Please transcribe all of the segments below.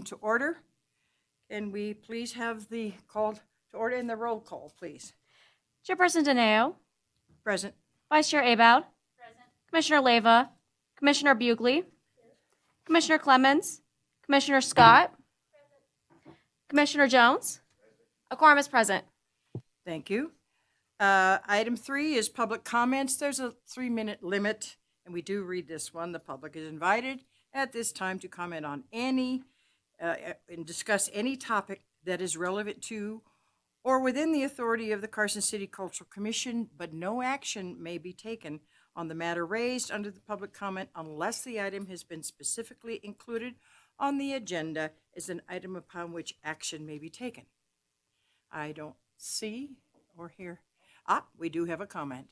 To order. Can we please have the call to order and the roll call, please? Chairperson Dineo. Present. Vice Chair Aboud. Present. Commissioner Leyva. Commissioner Bugley. Commissioner Clemens. Commissioner Scott. Present. Commissioner Jones. A quorum is present. Thank you. Item 3 is public comments. There's a 3-minute limit, and we do read this one. The public is invited at this time to comment on any and discuss any topic that is relevant to or within the authority of the Carson City Cultural Commission, but no action may be taken on the matter raised under the public comment unless the item has been specifically included on the agenda as an item upon which action may be taken. I don't see or hear. We do have a comment.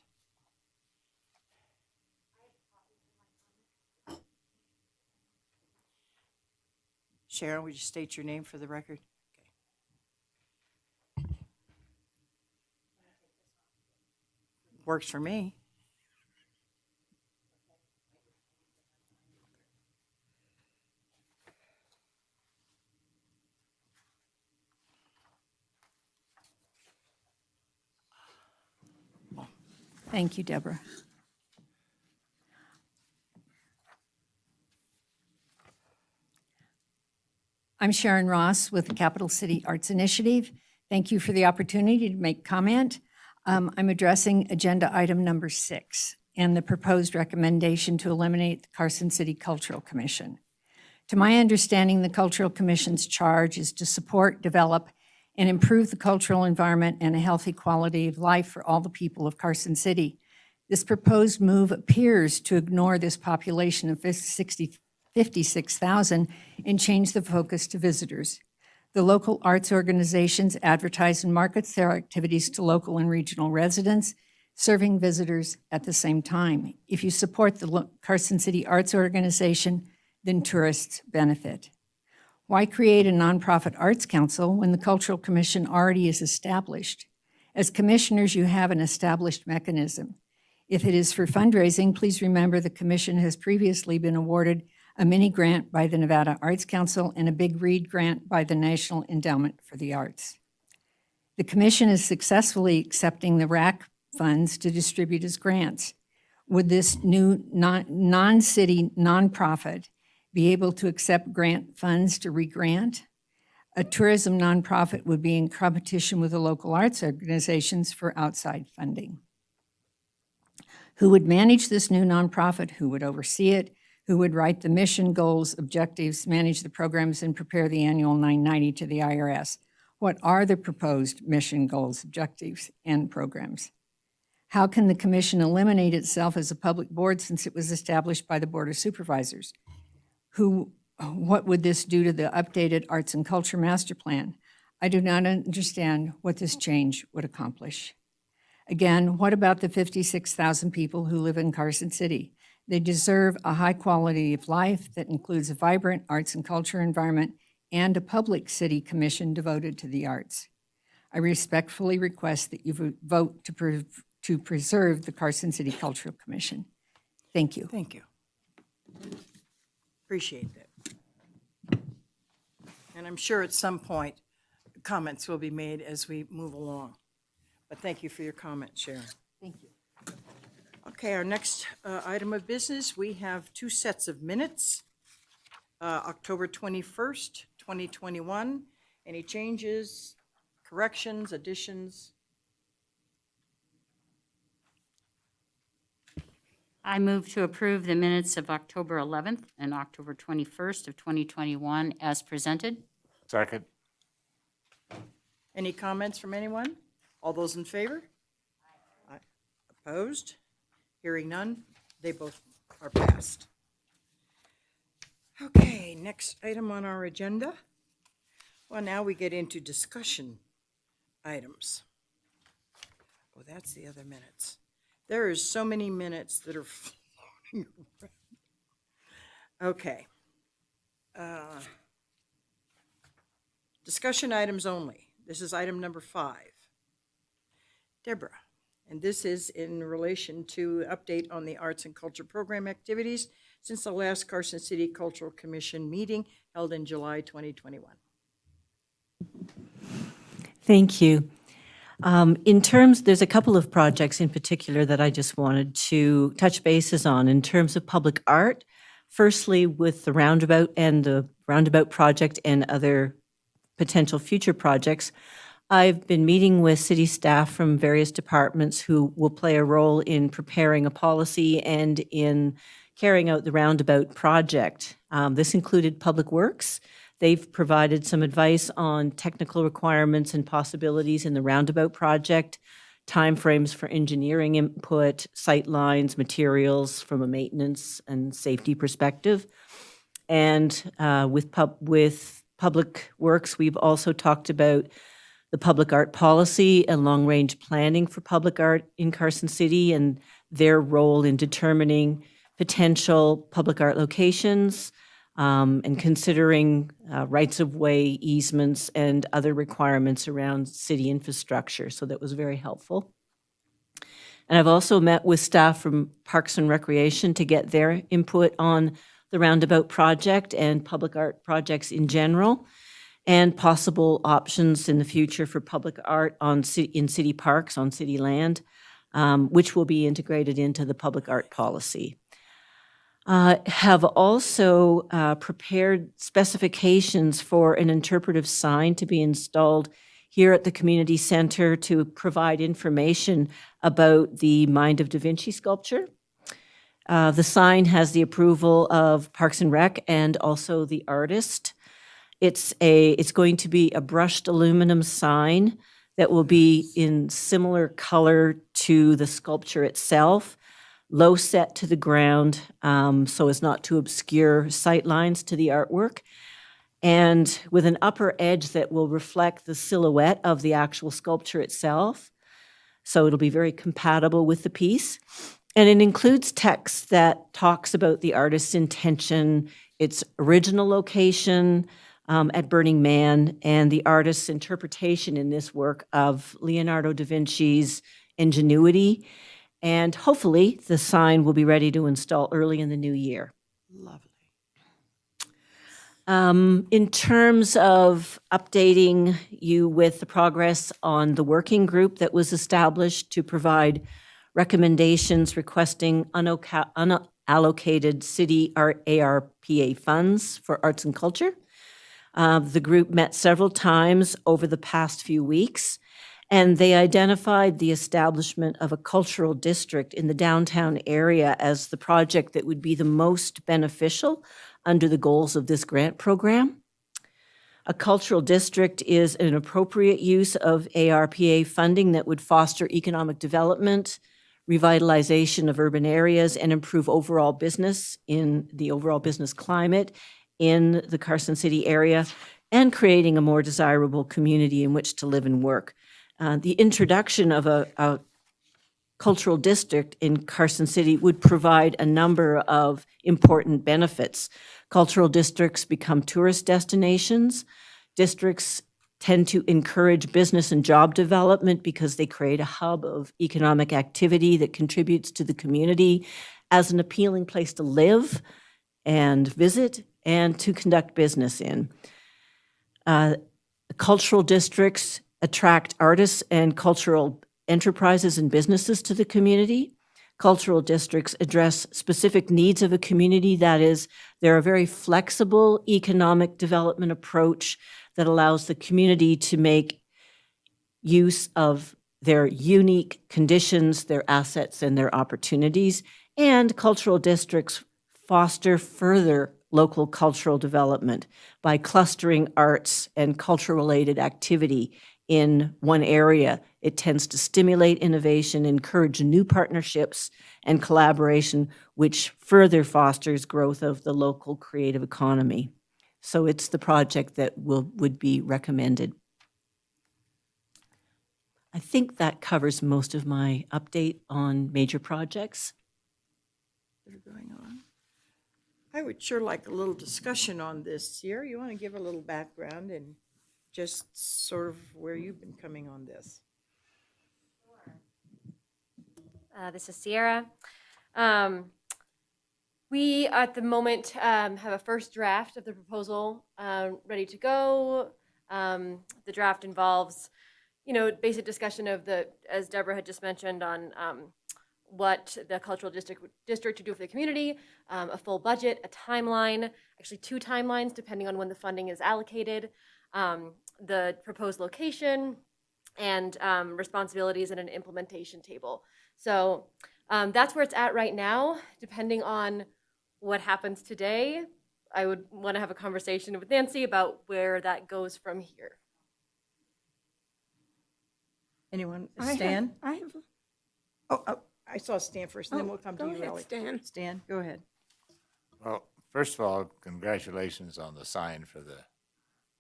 Sharon, would you state your name for the record? Okay. Works for me. Thank you, Deborah. I'm Sharon Ross with the Capital City Arts Initiative. Thank you for the opportunity to make comment. I'm addressing agenda item number 6 and the proposed recommendation to eliminate the Carson City Cultural Commission. To my understanding, the Cultural Commission's charge is to support, develop, and improve the cultural environment and a healthy quality of life for all the people of Carson City. This proposed move appears to ignore this population of 56,000 and change the focus to visitors. The local arts organizations advertise and markets their activities to local and regional residents, serving visitors at the same time. If you support the Carson City Arts Organization, then tourists benefit. Why create a nonprofit arts council when the Cultural Commission already is established? As commissioners, you have an established mechanism. If it is for fundraising, please remember the commission has previously been awarded a mini grant by the Nevada Arts Council and a Big Read grant by the National Endowment for the Arts. The commission is successfully accepting the RAC funds to distribute as grants. Would this new non-city nonprofit be able to accept grant funds to re-grant? A tourism nonprofit would be in competition with the local arts organizations for outside funding. Who would manage this new nonprofit? Who would oversee it? Who would write the mission, goals, objectives, manage the programs, and prepare the annual 990 to the IRS? What are the proposed mission, goals, objectives, and programs? How can the commission eliminate itself as a public board since it was established by the Board of Supervisors? What would this do to the updated Arts and Culture Master Plan? I do not understand what this change would accomplish. Again, what about the 56,000 people who live in Carson City? They deserve a high quality of life that includes a vibrant arts and culture environment and a public city commission devoted to the arts. I respectfully request that you vote to preserve the Carson City Cultural Commission. Thank you. Thank you. Appreciate that. And I'm sure at some point comments will be made as we move along. But thank you for your comment, Sharon. Thank you. Okay, our next item of business, we have 2 sets of minutes. October 21st, 2021. Any changes, corrections, additions? I move to approve the minutes of October 11th and October 21st of 2021 as presented. Second. Any comments from anyone? All those in favor? Aye. Opposed? Hearing none, they both are passed. Okay, next item on our agenda. Well, now we get into discussion items. Oh, that's the other minutes. There is so many minutes that are floating around. Okay. Discussion items only. This is item number 5. Deborah, and this is in relation to update on the arts and culture program activities since the last Carson City Cultural Commission meeting held in July 2021. Thank you. There's a couple of projects in particular that I just wanted to touch bases on in terms of public art. Firstly, with the roundabout project and other potential future projects, I've been meeting with city staff from various departments who will play a role in preparing a policy and in carrying out the roundabout project. This included Public Works. They've provided some advice on technical requirements and possibilities in the roundabout project, timeframes for engineering input, sight lines, materials from a maintenance and safety perspective. And with Public Works, we've also talked about the public art policy and long-range planning for public art in Carson City and their role in determining potential public art locations, and considering rights-of-way easements and other requirements around city infrastructure. So that was very helpful. And I've also met with staff from Parks and Recreation to get their input on the roundabout project and public art projects in general, and possible options in the future for public art in city parks, on city land, which will be integrated into the public art policy. Have also prepared specifications for an interpretive sign to be installed here at the community center to provide information about the Mind of Da Vinci sculpture. The sign has the approval of Parks and Rec and also the artist. It's going to be a brushed aluminum sign that will be in similar color to the sculpture itself, low set to the ground, so as not to obscure sight lines to the artwork, and with an upper edge that will reflect the silhouette of the actual sculpture itself. So it'll be very compatible with the piece. And it includes text that talks about the artist's intention, its original location at Burning Man, and the artist's interpretation in this work of Leonardo da Vinci's ingenuity. And hopefully, the sign will be ready to install early in the new year. Lovely. In terms of updating you with the progress on the working group that was established to provide recommendations requesting unallocated city ARPA funds for arts and culture. The group met several times over the past few weeks, and they identified the establishment of a cultural district in the downtown area as the project that would be the most beneficial under the goals of this grant program. A cultural district is an appropriate use of ARPA funding that would foster economic development, revitalization of urban areas, and improve overall business climate in the Carson City area, and creating a more desirable community in which to live and work. The introduction of a cultural district in Carson City would provide a number of important benefits. Cultural districts become tourist destinations. Districts tend to encourage business and job development because they create a hub of economic activity that contributes to the community as an appealing place to live and visit and to conduct business in. Cultural districts attract artists and cultural enterprises and businesses to the community. Cultural districts address specific needs of a community. That is, they're a very flexible economic development approach that allows the community to make use of their unique conditions, their assets, and their opportunities, And cultural districts foster further local cultural development by clustering arts and culture-related activity in one area. It tends to stimulate innovation, encourage new partnerships and collaboration, which further fosters growth of the local creative economy. So it's the project that would be recommended. I think that covers most of my update on major projects. that are going on. I would sure like a little discussion on this. Sierra, you want to give a little background and just sort of where you've been coming on this? This is Sierra. We, at the moment, have a first draft of the proposal ready to go. The draft involves, basic discussion of as Deborah had just mentioned, on what the cultural district would do for the community, a full budget, a timeline, actually 2 timelines depending on when the funding is allocated, the proposed location, and responsibilities, and an implementation table. So that's where it's at right now. Depending on what happens today, I would want to have a conversation with Nancy about where that goes from here. Anyone? I Stan? have, Oh, I saw Stan first, and then we'll come to go you, ahead, Ellie. Stan. Stan, go ahead. Well, first of all, congratulations on the sign for the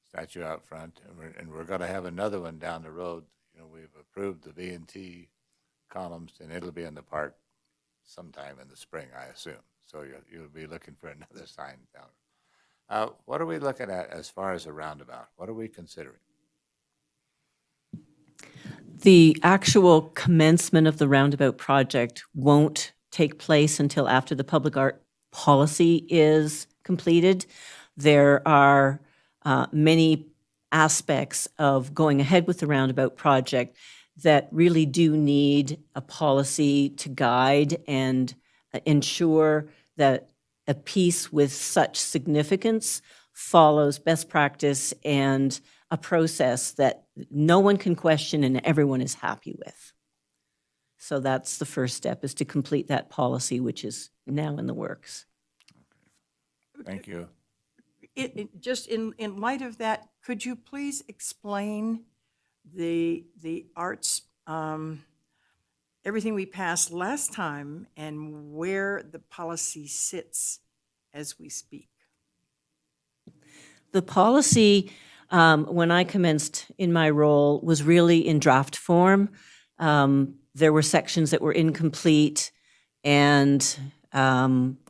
statue out front, and we're going to have another one down the road. We've approved the V&T columns, and it'll be in the park sometime in the spring, I assume. So you'll be looking for another sign down. What are we looking at as far as a roundabout? What are we considering? The actual commencement of the roundabout project won't take place until after the public art policy is completed. There are many aspects of going ahead with the roundabout project that really do need a policy to guide and ensure that a piece with such significance follows best practice and a process that no one can question and everyone is happy with. So that's the first step, is to complete that policy, which is now in the works. Thank you. Just in light of that, could you please explain the arts, everything we passed last time, and where the policy sits as we speak? The policy, when I commenced in my role, was really in draft form. There were sections that were incomplete, and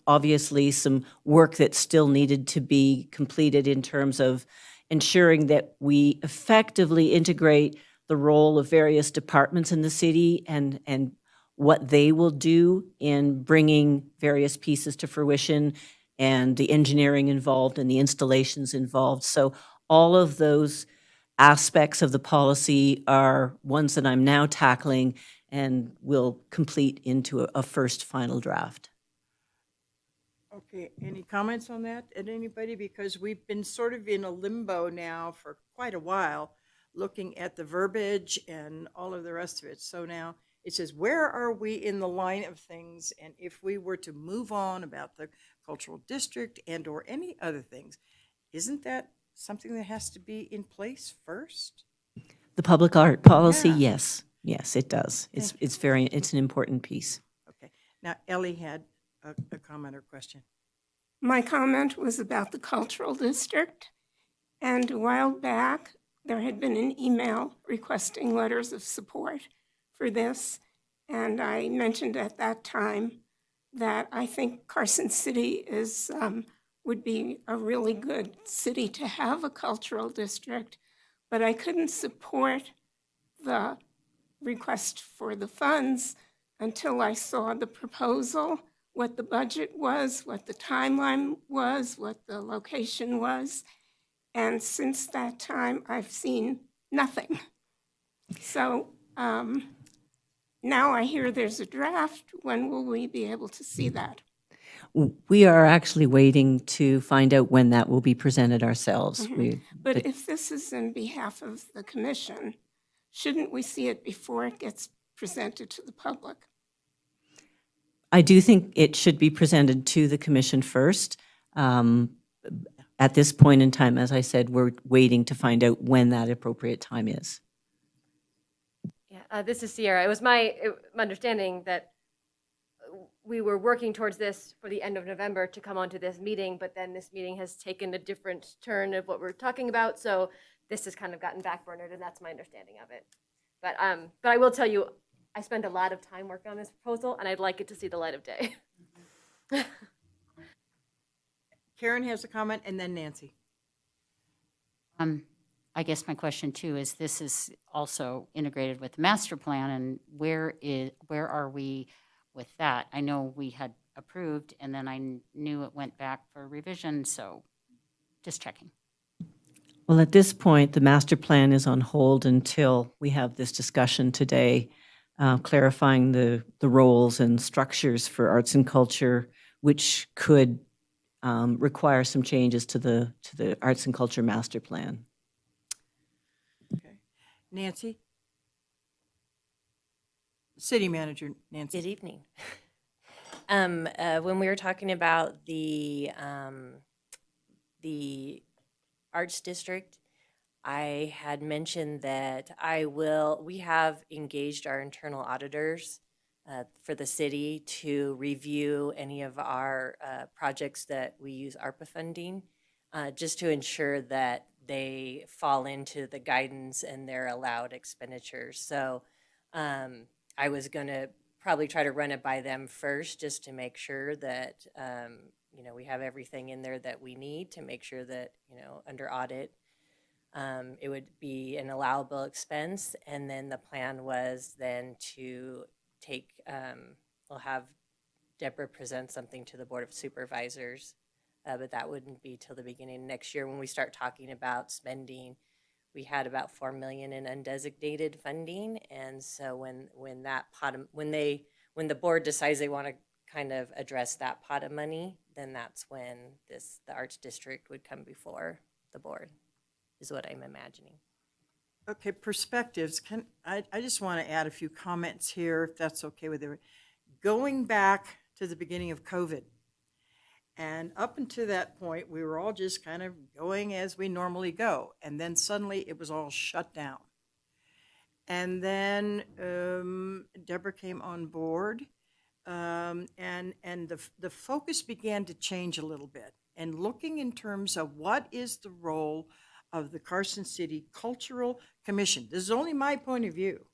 obviously some work that still needed to be completed in terms of ensuring that we effectively integrate the role of various departments in the city and what they will do in bringing various pieces to fruition, and the engineering involved and the installations involved. So all of those aspects of the policy are ones that I'm now tackling and will complete into a first final draft. Okay, any comments on that at anybody? Because we've been sort of in a limbo now for quite a while, looking at the verbiage and all of the rest of it. So now it says, where are we in the line of things? And if we were to move on about the cultural district and or any other things, isn't that something that has to be in place first? The public art policy, Yeah. yes. Yes, it does. It's an important piece. Okay, now Ellie had a comment or question. My comment was about the cultural district. And a while back, there had been an email requesting letters of support for this. And I mentioned at that time that I think Carson City would be a really good city to have a cultural district, but I couldn't support the request for the funds until I saw the proposal, what the budget was, what the timeline was, what the location was. And since that time, I've seen nothing. So now I hear there's a draft. When will we be able to see that? We are actually waiting to find out when that will be presented ourselves. But if this is in behalf of the commission, shouldn't we see it before it gets presented to the public? I do think it should be presented to the commission first. At this point in time, as I said, we're waiting to find out when that appropriate time is. Yeah, this is Sierra. It was my understanding that we were working towards this for the end of November to come onto this meeting, but then this meeting has taken a different turn of what we're talking about. So this has kind of gotten backburnered, and that's my understanding of it. But I will tell you, I spent a lot of time working on this proposal, and I'd like it to see the light of day. Karen has a comment, and then Nancy. I guess my question too is, this is also integrated with the master plan, and where are we with that? I know we had approved, and then I knew it went back for revision, so just checking. Well, at this point, the master plan is on hold until we have this discussion today, clarifying the roles and structures for arts and culture, which could require some changes to the arts and culture master plan. Okay. Nancy? City Manager Nancy. Good evening. When we were talking about the Arts District, I had mentioned that we have engaged our internal auditors for the city to review any of our projects that we use ARPA funding, just to ensure that they fall into the guidance and their allowed expenditures. So I was going to probably try to run it by them first, just to make sure that we have everything in there that we need to make sure that under audit it would be an allowable expense. And then the plan was then to we'll have Deborah present something to the Board of Supervisors, but that wouldn't be till the beginning of next year when we start talking about spending. We had about $4 million in undesignated funding, and so when the board decides they want to kind of address that pot of money, then that's when the Arts District would come before the board, is what I'm imagining. Okay, perspectives. I just want to add a few comments here, if that's okay with everyone. Going back to the beginning of COVID, and up until that point, we were all just kind of going as we normally go. And then suddenly it was all shut down. And then Deborah came on board, and the focus began to change a little bit. And looking in terms of what is the role of the Carson City Cultural Commission. This is only my point of view.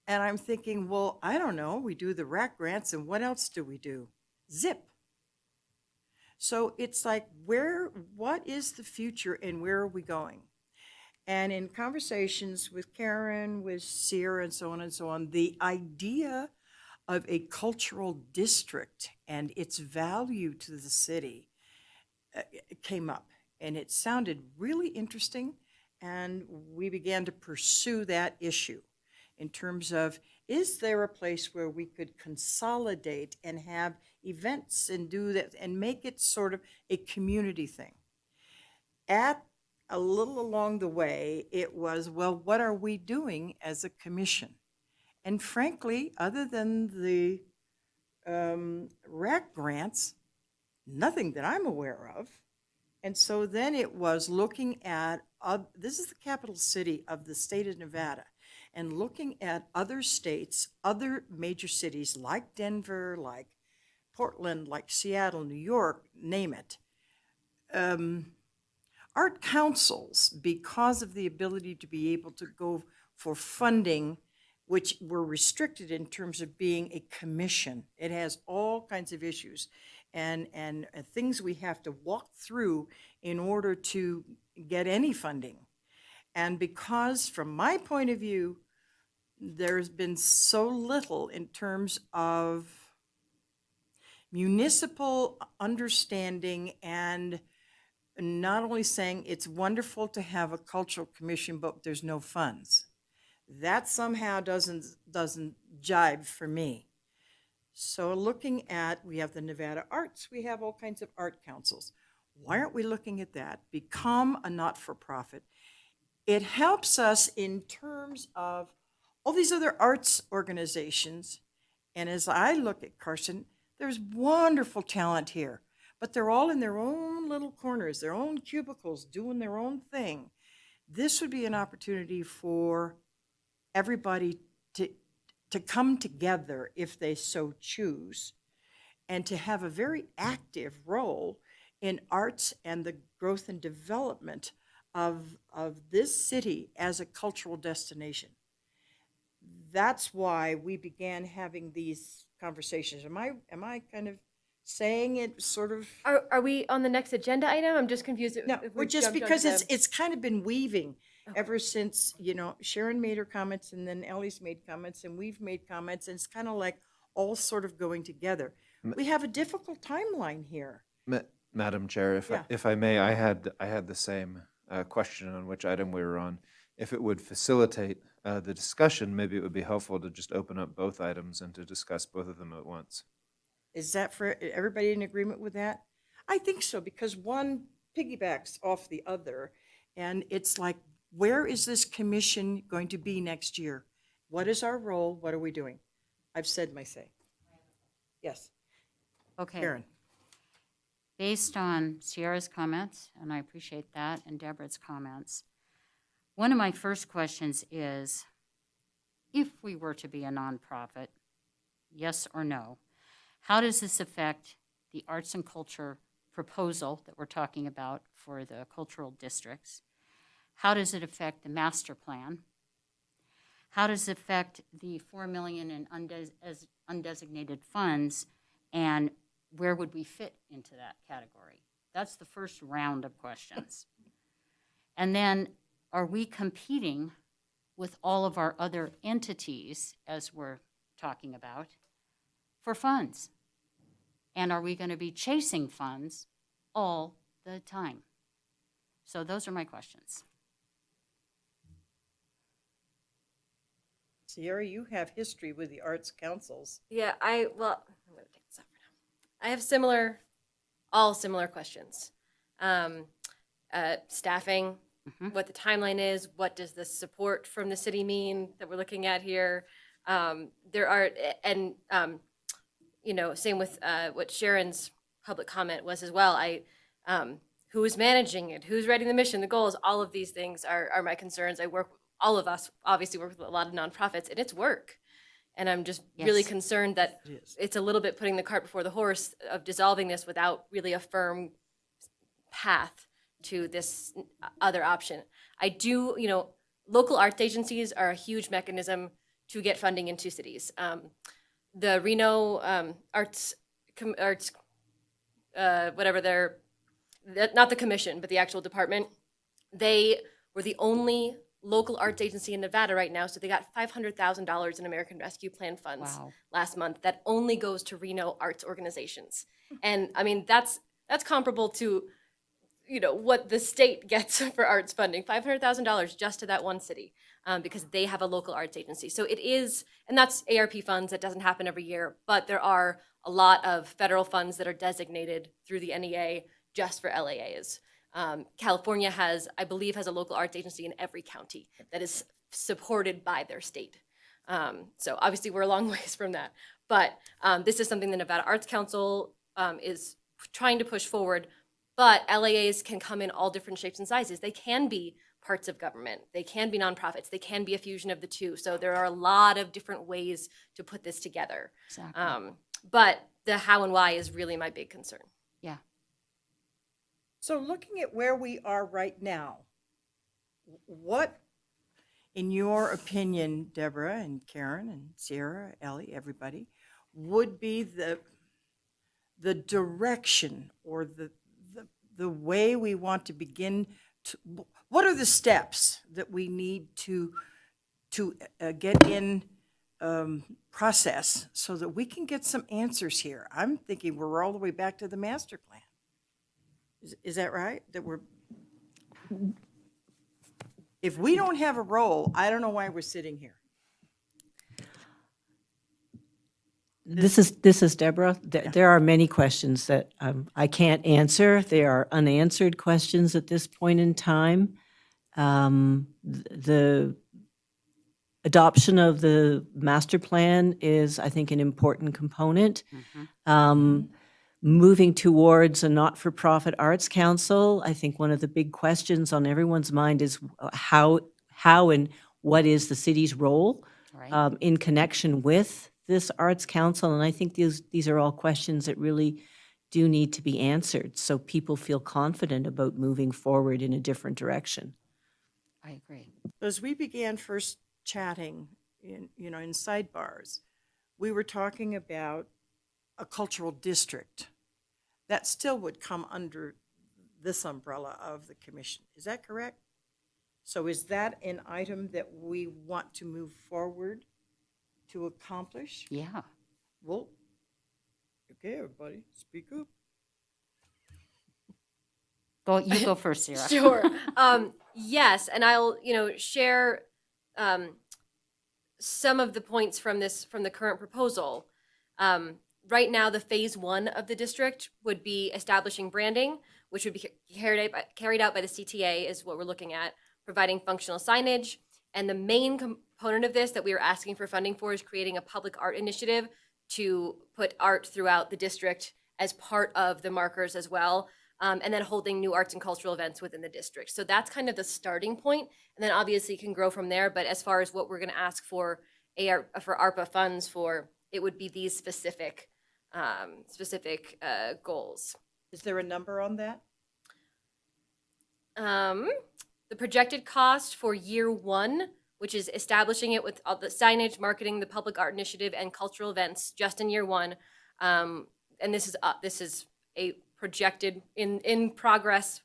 And I'm thinking, well, I don't know. We do the RAC grants, and what else do we do? Zip. So it's like, what is the future and where are we going? And in conversations with Karen, with Sierra, and so on, the idea of a cultural district and its value to the city came up. And it sounded really interesting, and we began to pursue that issue in terms of, is there a place where we could consolidate and have events and do that and make it sort of a community thing? At a little along the way, it was, well, what are we doing as a commission? And frankly, other than the RAC grants, nothing that I'm aware of. And so then it was looking at, this is the capital city of the state of Nevada, and looking at other states, other major cities like Denver, like Portland, like Seattle, New York, name it. Art councils, because of the ability to be able to go for funding, which were restricted in terms of being a commission. It has all kinds of issues and things we have to walk through in order to get any funding. And because, from my point of view, there's been so little in terms of municipal understanding, and not only saying it's wonderful to have a cultural commission, but there's no funds. That somehow doesn't jibe for me. So looking at, we have the Nevada Arts, we have all kinds of art councils. Why aren't we looking at that? Become a not-for-profit. It helps us in terms of all these other arts organizations, And as I look at Carson, there's wonderful talent here, but they're all in their own little corners, their own cubicles, doing their own thing. This would be an opportunity for everybody to come together if they so choose, and to have a very active role in arts and the growth and development of this city as a cultural destination. That's why we began having these conversations. Am I kind of saying it sort of? Are we on the next agenda item? I'm just confused. No, if we're we just jumped because onto it's kind of been weaving ever since, Sharon made her comments and then Ellie's made comments and we've made comments, and it's kind of like all sort of going together. We have a difficult timeline here. Madam Chair, Yeah. if I may, I had the same question on which item we were on. If it would facilitate the discussion, maybe it would be helpful to just open up both items and to discuss both of them at once. Is that for everybody in agreement with that? I think so, because one piggybacks off the other. And it's like, where is this commission going to be next year? What is our role? What are we doing? I've said my say. Yes, Okay. Karen. Based on Sierra's comments, and I appreciate that, and Deborah's comments, one of my first questions is, if we were to be a nonprofit, yes or no, how does this affect the arts and culture proposal that we're talking about for the cultural districts? How does it affect the master plan? How does it affect the $4 million in undesignated funds, and where would we fit into that category? That's the first round of questions. And then, are we competing with all of our other entities, as we're talking about, for funds? And are we going to be chasing funds all the time? So those are my questions. Sierra, you have history with the arts councils. Yeah, I'm going to take this off for now. I have all similar questions. Staffing, what the timeline is, what does the support from the city mean that we're looking at here? There are, and same with what Sharon's public comment was as well. Who is managing it? Who's writing the mission, the goals? All of these things are my concerns. All of us obviously work with a lot of nonprofits, and it's work. And I'm just really Yes. concerned that It is. it's a little bit putting the cart before the horse of dissolving this without really a firm path to this other option. Local arts agencies are a huge mechanism to get funding into cities. The Reno Arts, whatever not the commission, but the actual department, they were the only local arts agency in Nevada right now, so they got $500,000 in American Rescue Plan funds Wow. last month. That only goes to Reno arts organizations, and I mean that's comparable to, what the state gets for arts funding, $500,000 just to that one city, because they have a local arts agency. So it is, and that's ARP funds. That doesn't happen every year, but there are a lot of federal funds that are designated through the NEA just for LAAs. California I believe has a local arts agency in every county that is supported by their state. So obviously we're a long ways from that. But this is something the Nevada Arts Council is trying to push forward. But LAAs can come in all different shapes and sizes. They can be parts of government. They can be nonprofits. They can be a fusion of the two. So there are a lot of different ways to put this together. Exactly. But the how and why is really my big concern. Yeah. So looking at where we are right now, what, in your opinion, Deborah and Karen and Sierra, Ellie, everybody, would be the direction or the way we want to begin to, what are the steps that we need to get in process so that we can get some answers here? I'm thinking we're all the way back to the master plan. Is that right? If we don't have a role, I don't know why we're sitting here. This is Deborah. There are many questions that I can't answer. They are unanswered questions at this point in time. adoption of the master plan is, I think, an important component. Moving towards a not-for-profit arts council, I think one of the big questions on everyone's mind is how and what is the city's role Right. in connection with this arts council? And I think these are all questions that really do need to be answered, so people feel confident about moving forward in a different direction. I agree. As we began first chatting in sidebars, we were talking about a cultural district that still would come under this umbrella of the commission. Is that correct? So is that an item that we want to move forward to accomplish? Yeah. Well, okay, everybody, speak up. You go first, Sarah. Sure. Yes, and I'll share some of the points from the current proposal. Right now, the phase 1 of the district would be establishing branding, which would be carried out by the CTA, is what we're looking at, providing functional signage. And the main component of this that we are asking for funding for is creating a public art initiative to put art throughout the district as part of the markers as well, and then holding new arts and cultural events within the district. So that's kind of the starting point, and then obviously you can grow from there. But as far as what we're going to ask for ARPA funds for, it would be these specific goals. Is there a number on that? The projected cost for year 1, which is establishing it with all the signage, marketing, the public art initiative, and cultural events, just in year 1. And this is a projected in progress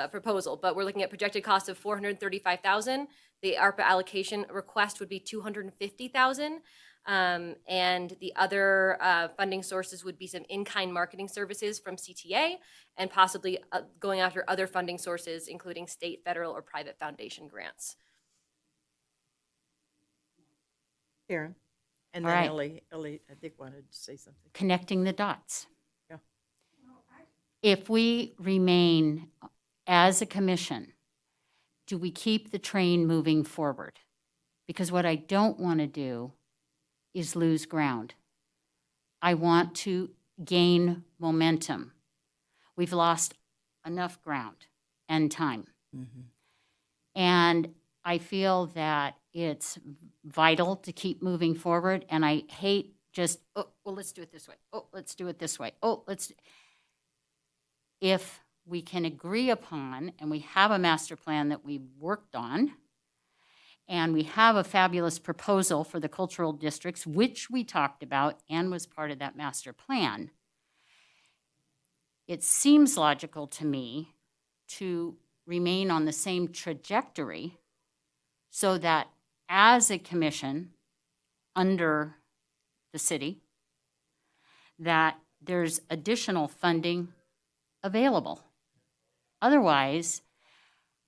proposal, but we're looking at projected cost of $435,000. The ARPA allocation request would be $250,000. And the other funding sources would be some in-kind marketing services from CTA, and possibly going after other funding sources, including state, federal, or private foundation grants. Karen? And All then right. Ellie, I think wanted to say something. Connecting the dots. Yeah. If we remain as a commission, do we keep the train moving forward? Because what I don't want to do is lose ground. I want to gain momentum. We've lost enough ground and time. And I feel that it's vital to keep moving forward, and I hate just, oh, well, let's do it this way. Oh, let's do it this way. Oh, if we can agree upon, and we have a master plan that we worked on, and we have a fabulous proposal for the cultural districts, which we talked about and was part of that master plan, it seems logical to me to remain on the same trajectory so that as a commission under the city, that there's additional funding available. Otherwise,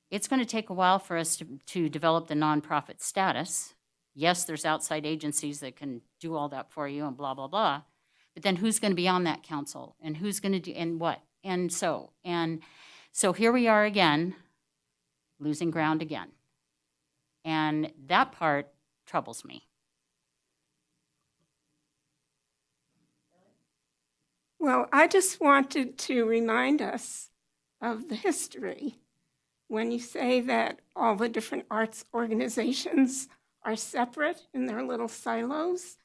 it's going to take a while for us to develop the nonprofit status. Yes, there's outside agencies that can do all that for you and blah, blah, blah. But then who's going to be on that council, and who's going to do, and what? And so here we are again, losing ground again. And that part troubles me. Well, I just wanted to remind us of the history. When you say that all the different arts organizations are separate in their little silos,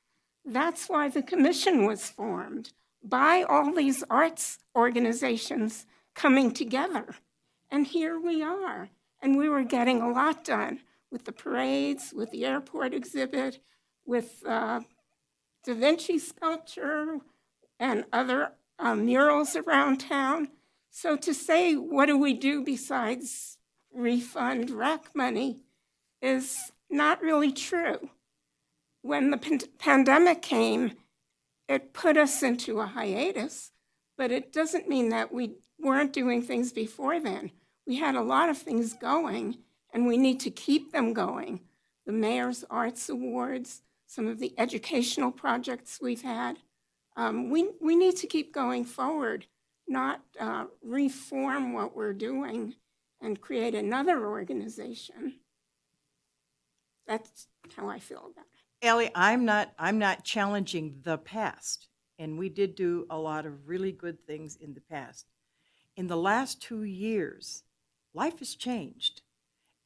that's why the commission was formed, by all these arts organizations coming together. And here we are. And we were getting a lot done with the parades, with the airport exhibit, with Da Vinci sculpture, and other murals around town. So to say, what do we do besides refund RAC money, is not really true. When the pandemic came, it put us into a hiatus, but it doesn't mean that we weren't doing things before then. We had a lot of things going, and we need to keep them going. The Mayor's Arts Awards, some of the educational projects we've had. We need to keep going forward, not reform what we're doing and create another organization. That's how I feel about it. Ellie, I'm not challenging the past, and we did do a lot of really good things in the past. In the last 2 years, life has changed,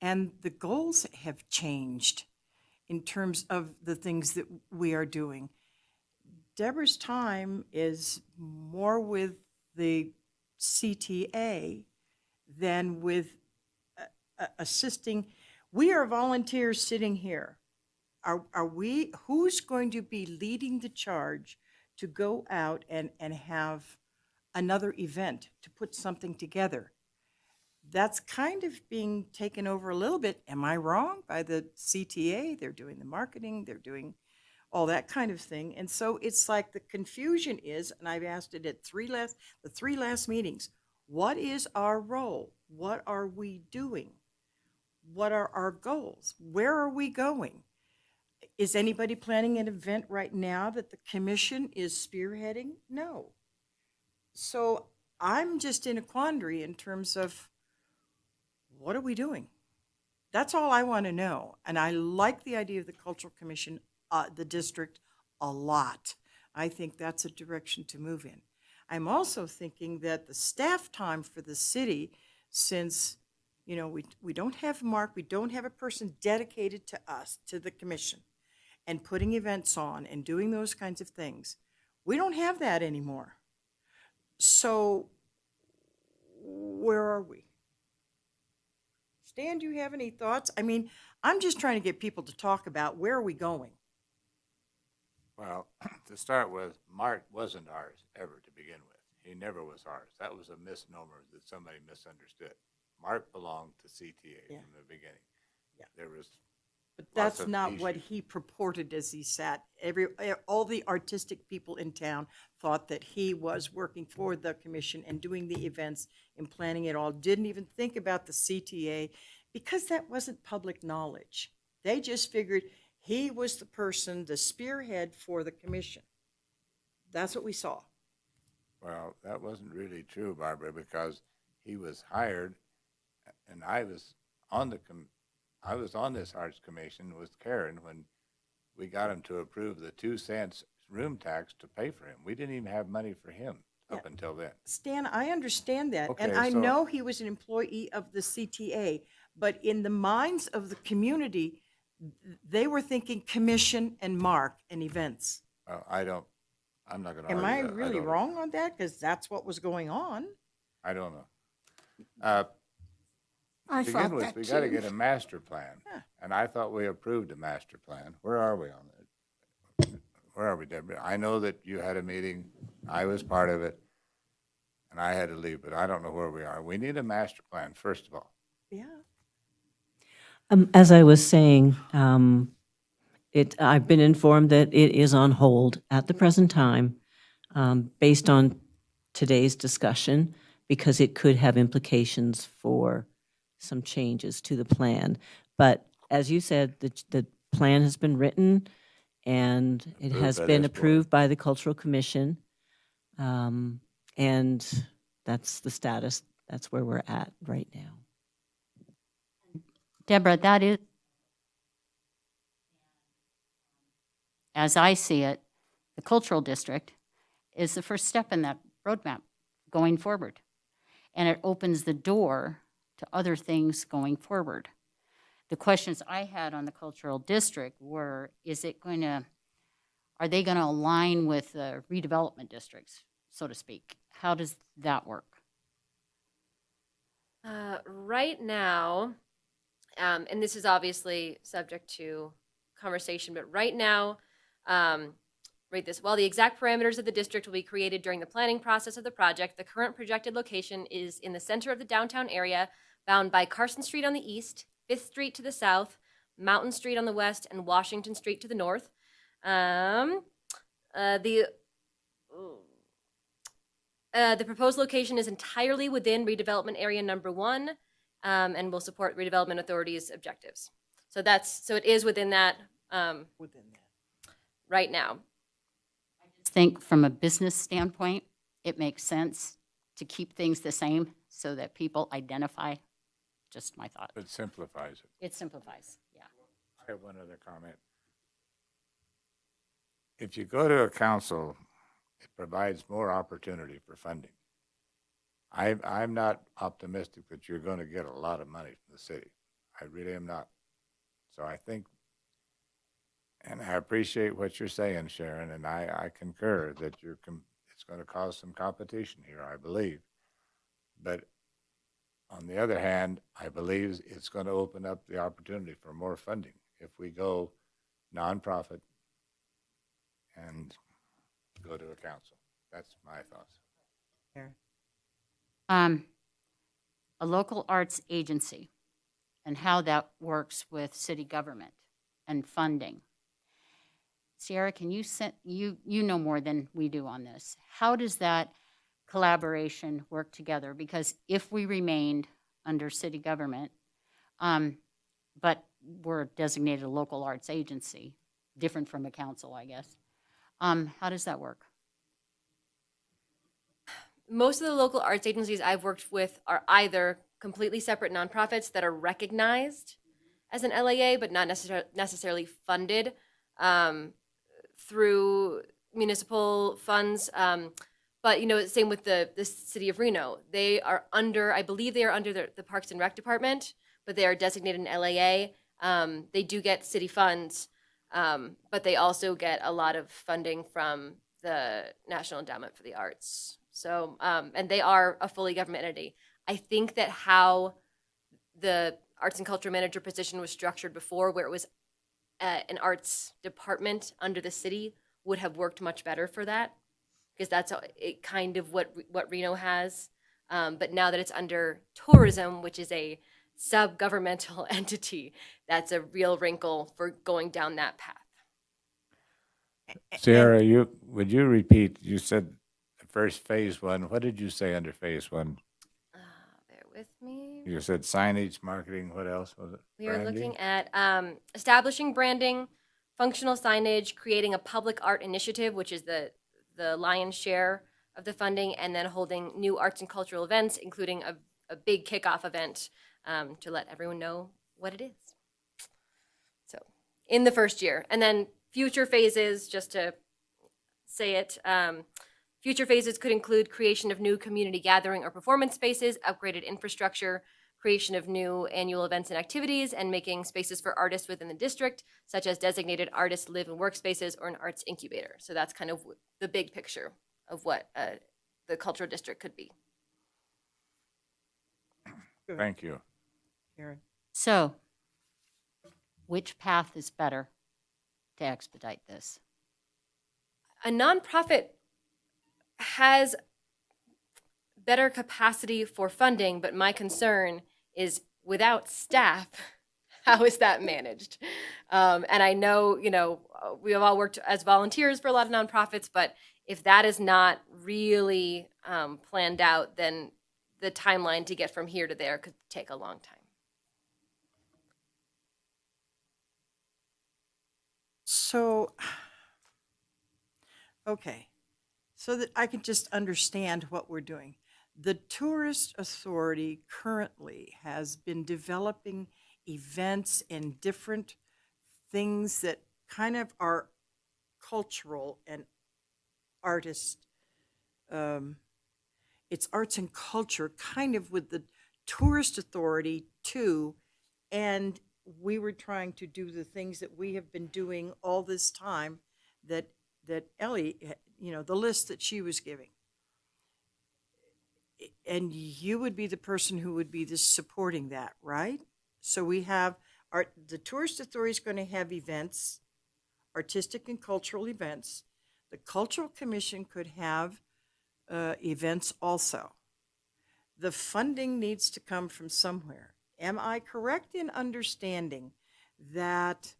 and the goals have changed in terms of the things that we are doing. Deborah's time is more with the CTA than with assisting. We are volunteers sitting here. Are we, who's going to be leading the charge to go out and have another event, to put something together? That's kind of being taken over a little bit, am I wrong, by the CTA? They're doing the marketing, they're doing all that kind of thing. And so it's like the confusion is, and I've asked it at the three last meetings, what is our role? What are we doing? What are our goals? Where are we going? Is anybody planning an event right now that the commission is spearheading? No. So I'm just in a quandary in terms of what are we doing? That's all I want to know. And I like the idea of the Cultural Commission, the district, a lot. I think that's a direction to move in. I'm also thinking that the staff time for the city, since, you know, we don't have Mark, we don't have a person dedicated to us, to the commission, and putting events on and doing those kinds of things. We don't have that anymore. So where are we? Stan, do you have any thoughts? I mean, I'm just trying to get people to talk about where are we going? Well, to start with, Mark wasn't ours ever to begin with. He never was ours. That was a misnomer that somebody misunderstood. Mark belonged to CTA Yeah. from the beginning. Yeah. There was But lots that's of not what issues. he purported as he sat. All the artistic people in town thought that he was working for the commission and doing the events and planning it all. Didn't even think about the CTA because that wasn't public knowledge. They just figured he was the person, the spearhead for the commission. That's what we saw. Well, that wasn't really true, Barbara, because he was hired, and I was on this arts commission with Karen when we got him to approve the 2 cents room tax to pay for him. We didn't even have money for him up until then. Stan, I understand that, and Okay, I so- know he was an employee of the CTA, but in the minds of the community, they were thinking commission and Mark and events. I'm not going to Am argue I that. really don't- wrong on that? Because that's what was going on. I don't know. I To thought begin with, that we got to too. get a master plan, Yeah. and I thought we approved a master plan. Where are we on it? Where are we, Deborah? I know that you had a meeting, I was part of it, and I had to leave, but I don't know where we are. We need a master plan, first of all. Yeah. As I was saying, I've been informed that it is on hold at the present time, based on today's discussion, because it could have implications for some changes to the plan. But as you said, the plan has been written, and it Approved has by been this board. approved by the Cultural Commission. And that's the status, that's where we're at right now. Deborah, that is, as I see it, the cultural district is the first step in that roadmap going forward. And it opens the door to other things going forward. The questions I had on the cultural district were, are they going to align with the redevelopment districts, so to speak? How does that work? Right now, and this is obviously subject to conversation, but right now, read this. While the exact parameters of the district will be created during the planning process of the project, the current projected location is in the center of the downtown area, bound by Carson Street on the east, 5th Street to the south, Mountain Street on the west, and Washington Street to the north. The proposed location is entirely within redevelopment area number 1, and will support redevelopment authority's objectives. So it is within that Within that. right now. Think from a business standpoint, it makes sense to keep things the same so that people identify. Just my thought. It simplifies it. It simplifies, yeah. have one other comment. If you go to a council, it provides more opportunity for funding. I'm not optimistic that you're going to get a lot of money from the city. I really am not. So I think, and I appreciate what you're saying, Sharon, and I concur that it's going to cause some competition here, I believe. But on the other hand, I believe it's going to open up the opportunity for more funding if we go nonprofit and go to a council. That's my thoughts. A local arts agency and how that works with city government and funding. Sierra, can you you know more than we do on this. How does that collaboration work together? Because if we remained under city government, but we're designated a local arts agency, different from a council, I guess, how does that work? Most of the local arts agencies I've worked with are either completely separate nonprofits that are recognized as an LAA, but not necessarily funded through municipal funds. But same with the city of Reno. They are under, I believe they are under the Parks and Rec Department, but they are designated an LAA. They do get city funds, but they also get a lot of funding from the National Endowment for the Arts. So, and they are a fully government entity. I think that how the arts and culture manager position was structured before, where it was an arts department under the city, would have worked much better for that, because that's kind of what Reno has. But now that it's under tourism, which is a sub-governmental entity, that's a real wrinkle for going down that path. Sarah, would you repeat? You said the first phase one. What did you say under phase one? Bear with me. You said signage, marketing. What else was it? We are Branding? looking at establishing branding, functional signage, creating a public art initiative, which is the lion's share of the funding, and then holding new arts and cultural events, including a big kickoff event to let everyone know what it is. So in the first year. And then future phases, just to say it, future phases could include creation of new community gathering or performance spaces, upgraded infrastructure, creation of new annual events and activities, and making spaces for artists within the district, such as designated artist live and work spaces or an arts incubator. So that's kind of the big picture of what the cultural district could be. Thank you. Karen. So, which path is better to expedite this? A nonprofit has better capacity for funding, but my concern is without staff, how is that managed? And I know, we have all worked as volunteers for a lot of nonprofits, but if that is not really planned out, then the timeline to get from here to there could take a long time. So, okay, so that I can just understand what we're doing. The Tourist Authority currently has been developing events and different things that kind of are cultural and artist. It's arts and culture kind of with the Tourist Authority too. And we were trying to do the things that we have been doing all this time that Ellie, the list that she was giving. And you would be the person who would be supporting that, right? So we have the Tourist Authority is going to have events, artistic and cultural events. The Cultural Commission could have events also. The funding needs to come from somewhere. Am I correct in understanding that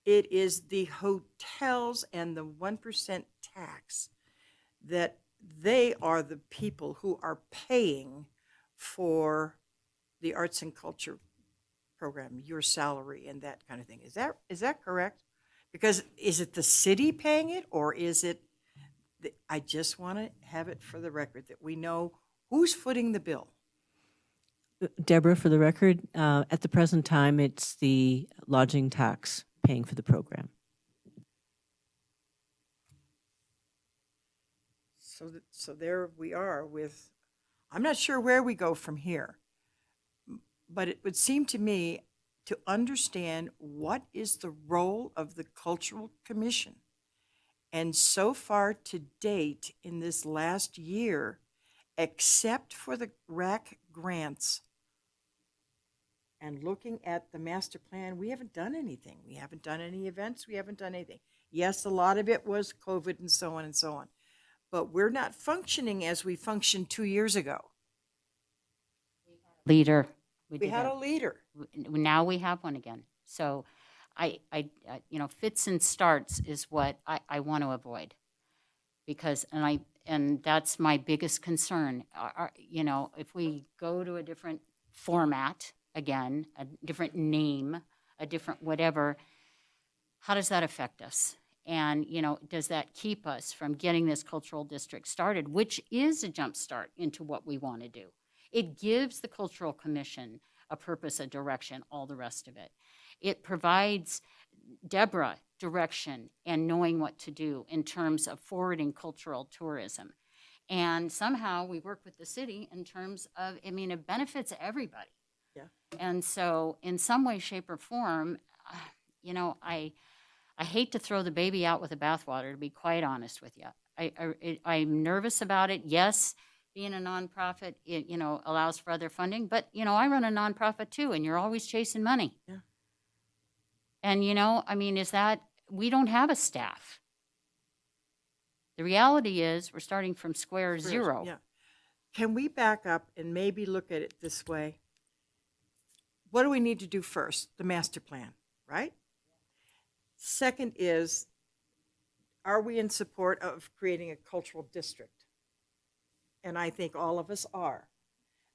it is the hotels and the 1% tax that they are the people who are paying for the arts and culture program, your salary and that kind of thing? Is that correct? Because is it the city paying it, or is it, I just want to have it for the record that we know who's footing the bill. Deborah, for the record, at the present time, it's the lodging tax paying for the program. So there we are with, I'm not sure where we go from here, but it would seem to me to understand what is the role of the Cultural Commission. And so far to date, in this last year, except for the RAC grants and looking at the master plan, we haven't done anything. We haven't done any events. We haven't done anything. Yes, a lot of it was COVID and so on and so on. But we're not functioning as we functioned 2 years ago. Leader. We did had that. a leader. Now we have one again. So fits and starts is what I want to avoid. Because, and that's my biggest concern. If we go to a different format, again, a different name, a different whatever, how does that affect us? And, does that keep us from getting this cultural district started, which is a jump start into what we want to do? It gives the Cultural Commission a purpose, a direction, all the rest of it. It provides Deborah direction and knowing what to do in terms of forwarding cultural tourism. And somehow we work with the city in terms of, it benefits everybody. Yeah. And so in some way, shape, or form, I hate to throw the baby out with the bathwater, to be quite honest with you. I'm nervous about it. Yes, being a nonprofit, it, allows for other funding, but, I run a nonprofit too, and you're always chasing money. Yeah. And, is that, we don't have a staff. The reality is we're starting from square zero. Yeah. Can we back up and maybe look at it this way? What do we need to do first? The master plan, right? Second is, are we in support of creating a cultural district? And I think all of us are.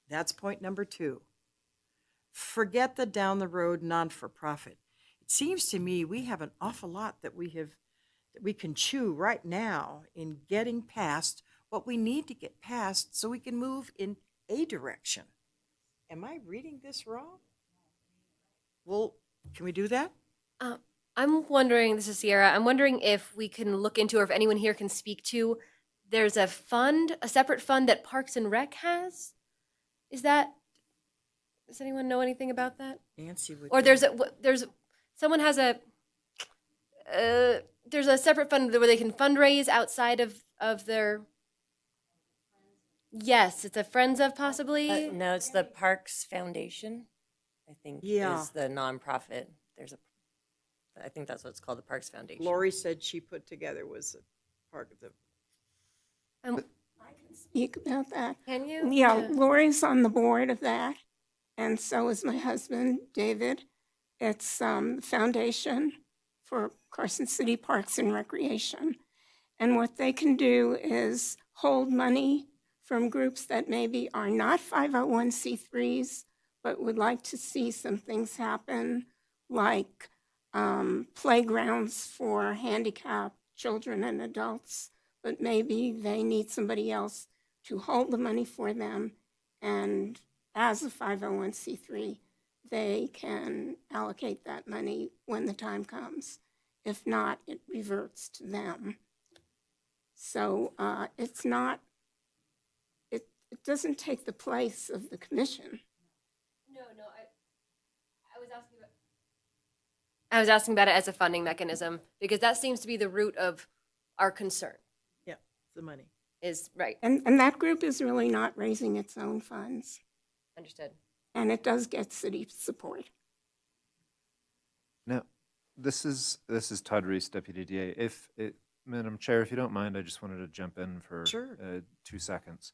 That's point number 2. Forget the down the road non-for-profit. It seems to me we have an awful lot that we can chew right now in getting past what we need to get past so we can move in a direction. Am I reading this wrong? Well, can we do that? I'm wondering, this is Sierra, I'm wondering if we can look into, or if anyone here can speak to, there's a fund, a separate fund that Parks and Rec has? Does anyone know anything about that? Nancy would. Or someone has there's a separate fund where they can fundraise outside of their, yes, it's a Friends of possibly? No, it's the Parks Foundation, I think, Yeah. is the nonprofit. I think that's what it's called, the Parks Foundation. Lori said she put together was a part of the. I can speak about that. Can you? Yeah, Lori's on the board of that, and so is my husband, David. It's the Foundation for Carson City Parks and Recreation. And what they can do is hold money from groups that maybe are not 501c3s, but would like to see some things happen, like playgrounds for handicapped children and adults, but maybe they need somebody else to hold the money for them. And as a 501c3, they can allocate that money when the time comes. If not, it reverts to them. So it doesn't take the place of the commission. No, I was asking about it as a funding mechanism, because that seems to be the root of our concern, Yeah, the money. is, right, And that group is really not raising its own funds. understood. And it does get city support. Now, this is Todd Reese, Deputy DA. Madam Chair, if you don't mind, I just wanted to jump in for Sure. 2 seconds.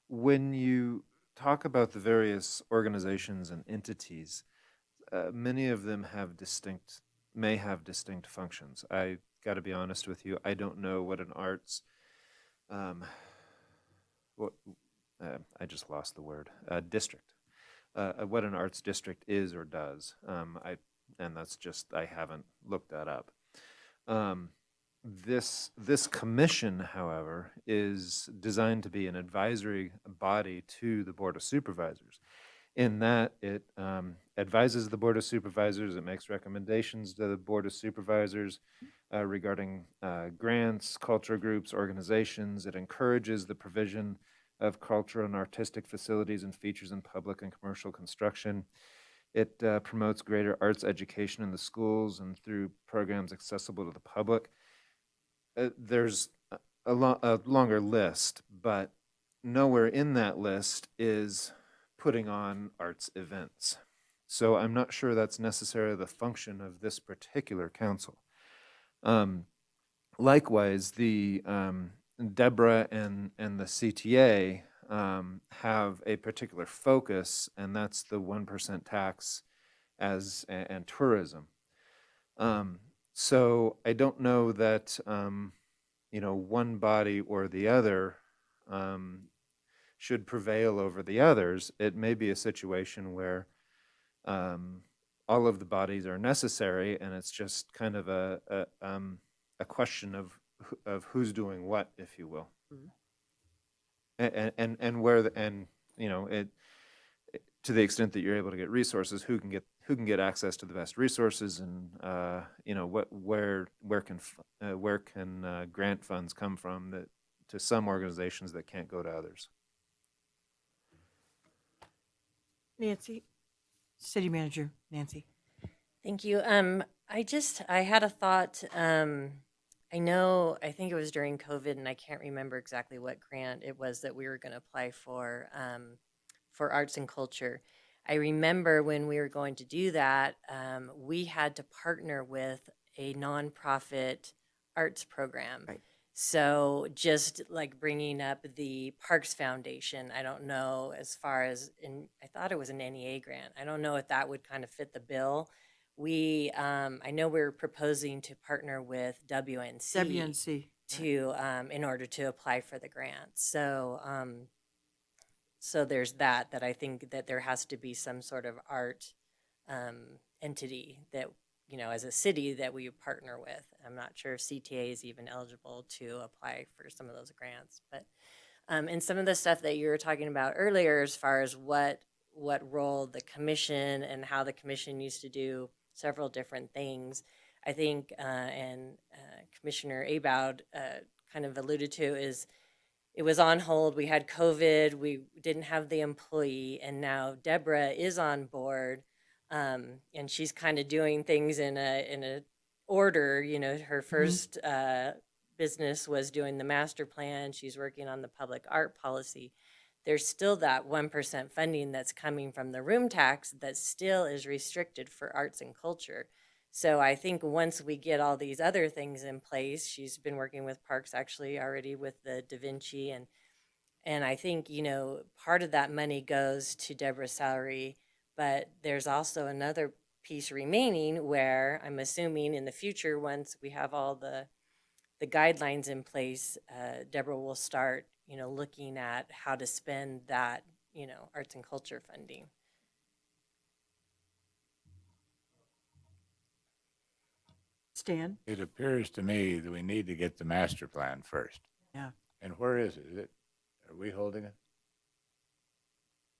When you talk about the various organizations and entities, many of them may have distinct functions. I got to be honest with you, I don't know what an arts, I just lost the word, district. What an arts district is or does. And that's just, I haven't looked that up. This commission, however, is designed to be an advisory body to the Board of Supervisors, in that it advises the Board of Supervisors, it makes recommendations to the Board of Supervisors regarding grants, culture groups, organizations. It encourages the provision of cultural and artistic facilities and features in public and commercial construction. It promotes greater arts education in the schools and through programs accessible to the public. There's a longer list, but nowhere in that list is putting on arts events. So I'm not sure that's necessarily the function of this particular council. Likewise, the Deborah and the CTA have a particular focus, and that's the 1% tax and tourism. So I don't know that one body or the other should prevail over the others. It may be a situation where all of the bodies are necessary, and it's just kind of a question of who's doing what, if you will, and where it to the extent that you're able to get resources, who can get access to the best resources, and where can grant funds come from that to some organizations that can't go to others. Nancy, City Manager Nancy. Thank you. I had a thought. I think it was during COVID, and I can't remember exactly what grant it was that we were going to apply for arts and culture. I remember when we were going to do that, we had to partner with a nonprofit arts program. Right. So just like bringing up the Parks Foundation, I don't know as far as I thought it was an NEA grant. I don't know if that would kind of fit the bill. I know we're proposing to partner with WNC to in order to apply for the grant. So there's that I think that there has to be some sort of art entity that, as a city that we partner with. I'm not sure if CTA is even eligible to apply for some of those grants, but and some of the stuff that you were talking about earlier, as far as what role the commission and how the commission used to do several different things, I think, and Commissioner Aboud kind of alluded to, is it was on hold. We had COVID. We didn't have the employee, and now Deborah is on board, and she's kind of doing things in a order. Her first business was doing the master plan. She's working on the public art policy. There's still that 1% funding that's coming from the room tax that still is restricted for arts and culture. So I think once we get all these other things in place, she's been working with Parks actually already with the Da Vinci, and I think, part of that money goes to Deborah's salary, but there's also another piece remaining where I'm assuming in the future, once we have all the guidelines in place, Deborah will start, looking at how to spend that, arts and culture funding. Stan? It appears to me that we need to get the master plan first. Yeah. And where is it? Are we holding it?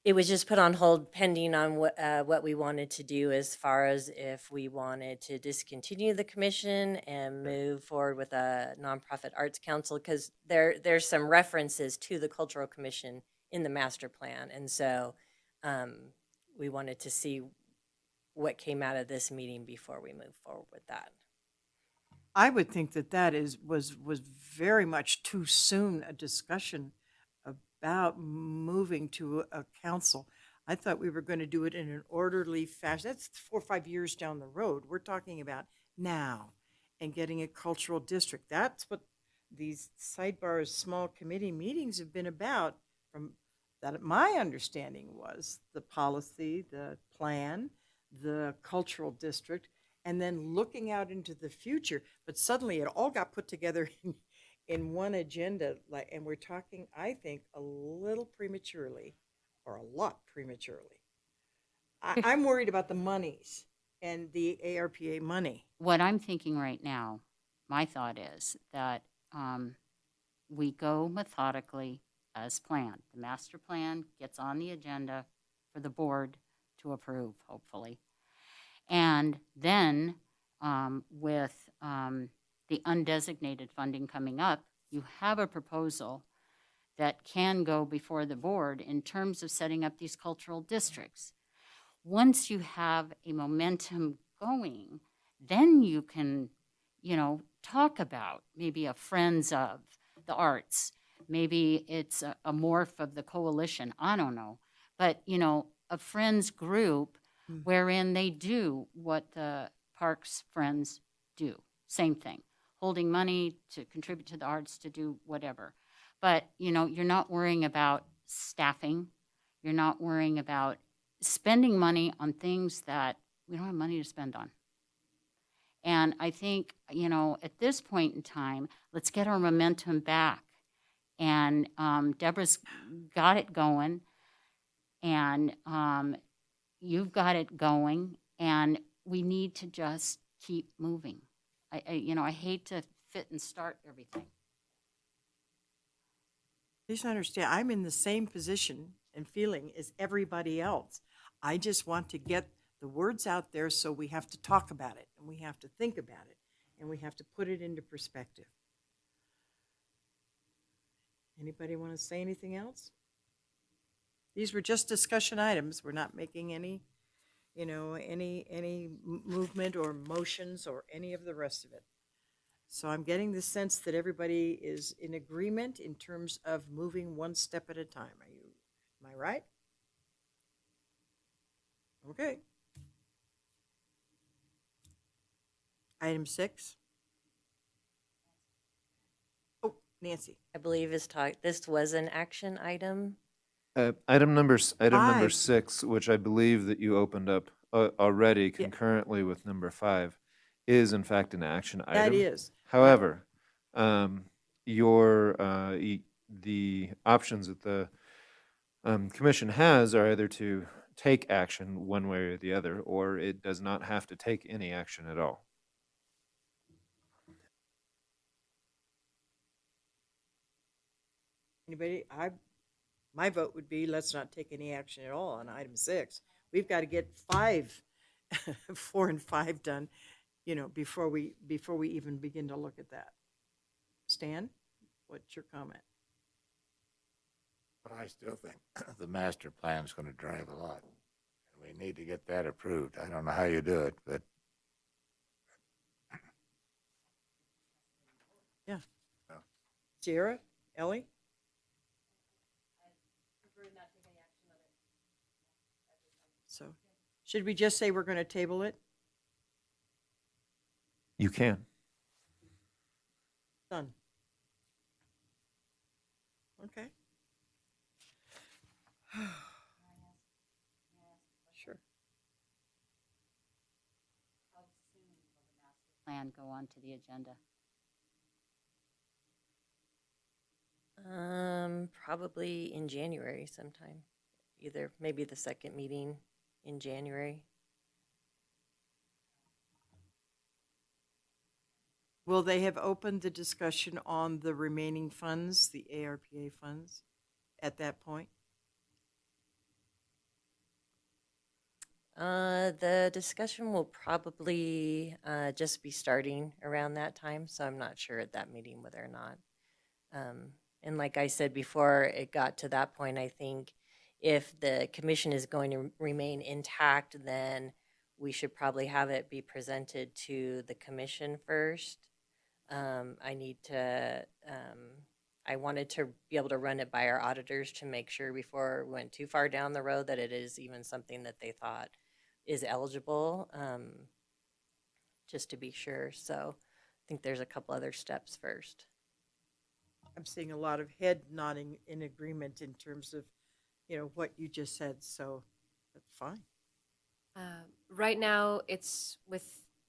It was just put on hold pending on what we wanted to do, as far as if we wanted to discontinue the commission and move forward with a nonprofit arts council, because there's some references to the cultural commission in the master plan, and so we wanted to see what came out of this meeting before we move forward with that. I would think that was very much too soon a discussion about moving to a council. I thought we were going to do it in an orderly fashion. That's 4 or 5 years down the road. We're talking about now and getting a cultural district. That's what these sidebars, small committee meetings have been about. From that, my understanding was the policy, the plan, the cultural district, and then looking out into the future. But suddenly it all got put together in one agenda, and we're talking, I think, a little prematurely, or a lot prematurely. I'm worried about the monies and the ARPA money. What I'm thinking right now, my thought is that we go methodically as planned. The master plan gets on the agenda for the board to approve, hopefully. And then with the undesignated funding coming up, you have a proposal that can go before the board in terms of setting up these cultural districts. Once you have a momentum going, then you can, talk about maybe a Friends of the Arts. Maybe it's a morph of the coalition. I don't know. But, a Friends group wherein they do what the Parks Friends do. Same thing. Holding money to contribute to the arts, to do whatever. But, you're not worrying about staffing. You're not worrying about spending money on things that we don't have money to spend on. And I think, at this point in time, let's get our momentum back. And Deborah's got it going, and you've got it going, and we need to just keep moving. I hate to fit and start everything. Please understand, I'm in the same position and feeling as everybody else. I just want to get the words out there, so we have to talk about it, and we have to think about it, and we have to put it into perspective. Anybody want to say anything else? These were just discussion items. We're not making any, any movement or motions or any of the rest of it. So I'm getting the sense that everybody is in agreement in terms of moving one step at a time. Am I right? Okay. Item 6. Oh, Nancy. I believe this was an action item. Item number 5. 6, which I believe that you opened up already concurrently with number 5, is in fact an action item. That is. However, the options that the commission has are either to take action one way or the other, or it does not have to take any action at all. Anybody? My vote would be let's not take any action at all on item 6. We've got to get 5, 4 and 5 done, before we even begin to look at that. Stan, what's your comment? But I still think the master plan's going to drive a lot. We need to get that approved. I don't know how you do it, but Yeah. Sierra, Ellie? So, should we just say we're going to table it? You can. Done. Okay. Sure. Plan go on to the agenda. Probably in January sometime. Either maybe the second meeting in January. Will they have opened the discussion on the remaining funds, the ARPA funds, at that point? The discussion will probably just be starting around that time, so I'm not sure at that meeting whether or not. And like I said before it got to that point, I think if the commission is going to remain intact, then we should probably have it be presented to the commission first. I wanted to be able to run it by our auditors to make sure before we went too far down the road that it is even something that they thought is eligible, just to be sure. So I think there's a couple other steps first. I'm seeing a lot of head nodding in agreement in terms of, what you just said, so that's fine. Right now, it's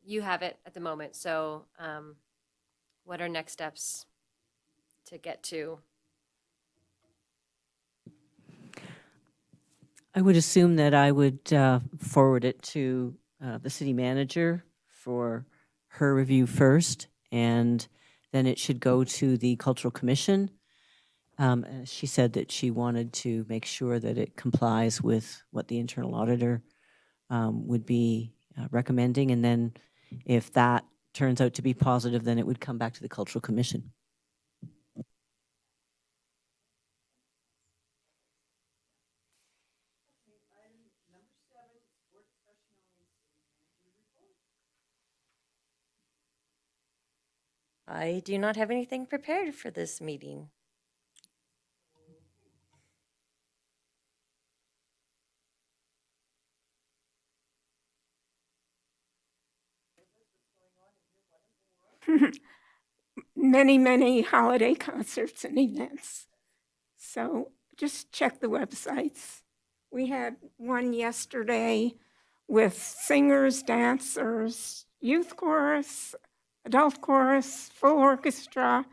you have it at the moment, so what are next steps to get to? I would assume that I would forward it to the city manager for her review first, and then it should go to the Cultural Commission. She said that she wanted to make sure that it complies with what the internal auditor would be recommending, and then if that turns out to be positive, then it would come back to the Cultural Commission. I do not have anything prepared for this meeting. Many, many holiday concerts and events. So just check the websites. We had one yesterday with singers, dancers, youth chorus, adult chorus, full orchestra,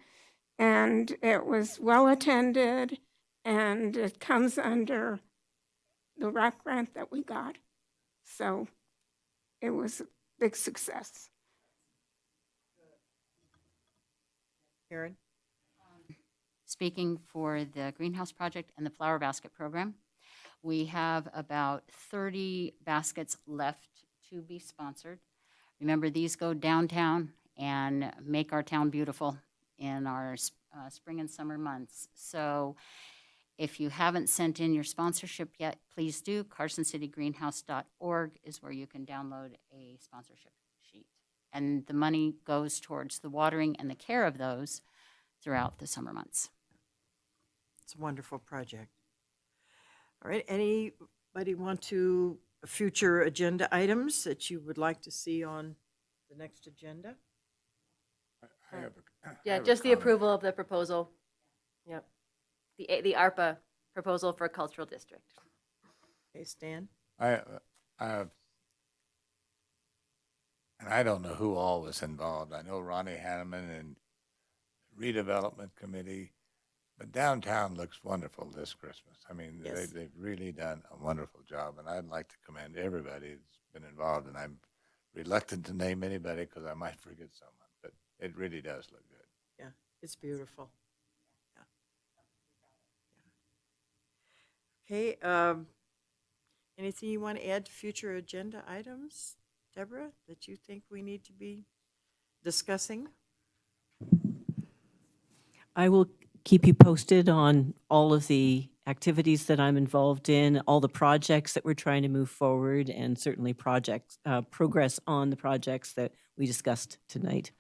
and it was well attended, and it comes under the RAC grant that we got. So it was a big success. Karen? Speaking for the Greenhouse Project and the Flower Basket Program, we have about 30 baskets left to be sponsored. Remember, these go downtown and make our town beautiful in our spring and summer months. So if you haven't sent in your sponsorship yet, please do. CarsonCityGreenhouse.org is where you can download a sponsorship sheet. And the money goes towards the watering and the care of those throughout the summer months. It's a wonderful project. All right, anybody want to, future agenda items that you would like to see on the next agenda? I have a- I Yeah, have a just the comment. approval of the proposal. Yep. The ARPA proposal for a cultural district. Okay, Stan? And I don't know who all was involved. I know Ronnie Hanneman and redevelopment committee, but downtown looks wonderful this Christmas. I mean, Yes. they've really done a wonderful job, and I'd like to commend everybody that's been involved, and I'm reluctant to name anybody because I might forget someone, but it really does look good. Yeah, it's beautiful. Yeah. Okay, anything you want to add to future agenda items, Deborah, that you think we need to be discussing? I will keep you posted on all of the activities that I'm involved in, all the projects that we're trying to move forward, and certainly progress on the projects that we discussed tonight.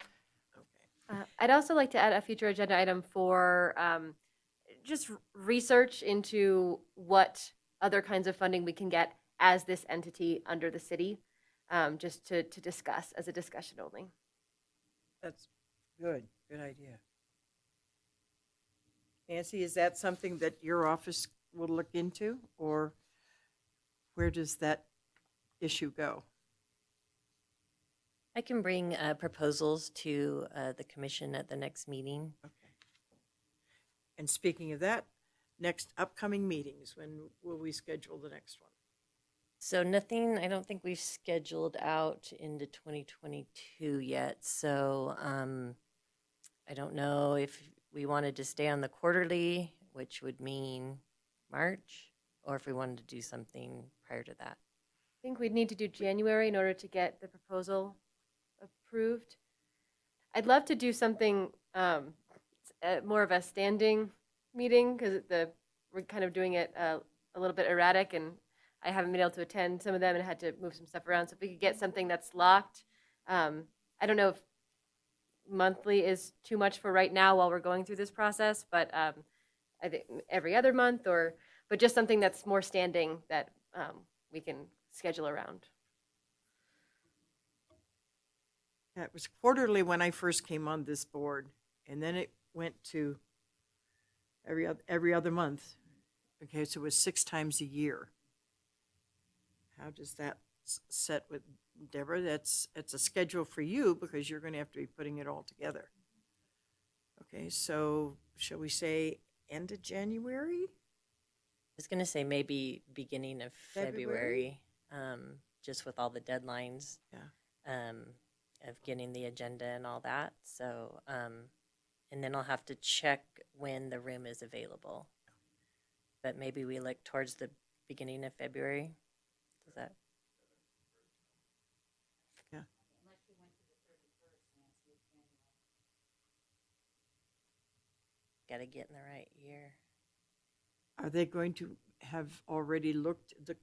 I'd also like to add a future agenda item for just research into what other kinds of funding we can get as this entity under the city, just to discuss as a discussion only. That's good idea. Nancy, is that something that your office will look into, or where does that issue go? I can bring proposals to the commission at the next meeting. Okay. And speaking of that, next upcoming meetings, when will we schedule the next one? So nothing, I don't think we've scheduled out into 2022 yet. So I don't know if we wanted to stay on the quarterly, which would mean March, or if we wanted to do something prior to that. I think we'd need to do January in order to get the proposal approved. I'd love to do something more of a standing meeting, because we're kind of doing it a little bit erratic, and I haven't been able to attend some of them and had to move some stuff around. So if we could get something that's locked, I don't know if monthly is too much for right now while we're going through this process, but I think every other month, but just something that's more standing that we can schedule around. Yeah, it was quarterly when I first came on this board, and then it went to every other month. Okay, so it was 6 times a year. How does that set with Deborah? It's a schedule for you because you're going to have to be putting it all together. Okay, so shall we say end of January? I was going to say maybe beginning of February? February, just with all the deadlines. Yeah. of getting the agenda and all that. So, and then I'll have to check when the room is available. But maybe we look towards the beginning of February. Does that? Yeah. Got to get in the right year. Are they going to have already looked, the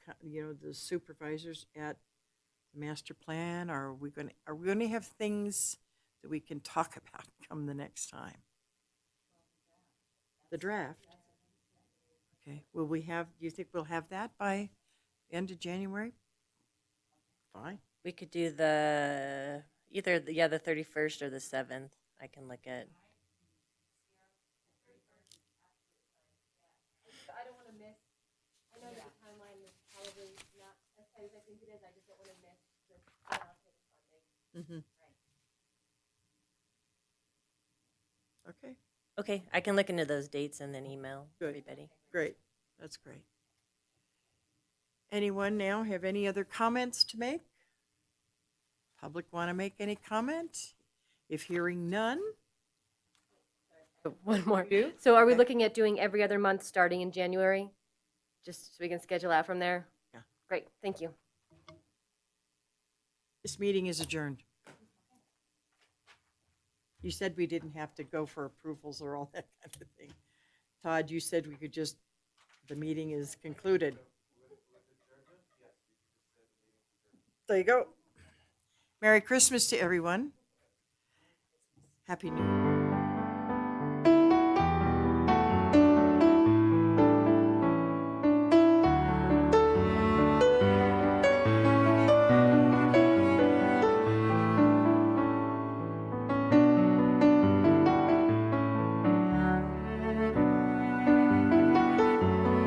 supervisors at the master plan? Or are we going to have things that we can talk about come the next time? The draft. Okay, do you think we'll have that by end of January? Fine. We could do either the 31st or the 7th. I can look at. I don't want to miss, I know that the timeline is probably not as tight as I think it is, I just don't want to miss the cutoff for the funding. Okay, Okay, I can look into those dates and then email Good. everybody. great. That's great. Anyone now have any other comments to make? Public want to make any comment? If hearing none, One more. You? So are we Okay. looking at doing every other month starting in January? Just so we can schedule out from there? Yeah. Great, thank you. this meeting is adjourned. You said we didn't have to go for approvals or all that kind of thing. Todd, you said we could just, the meeting is concluded. There you go. Merry Christmas to everyone. Happy New Year.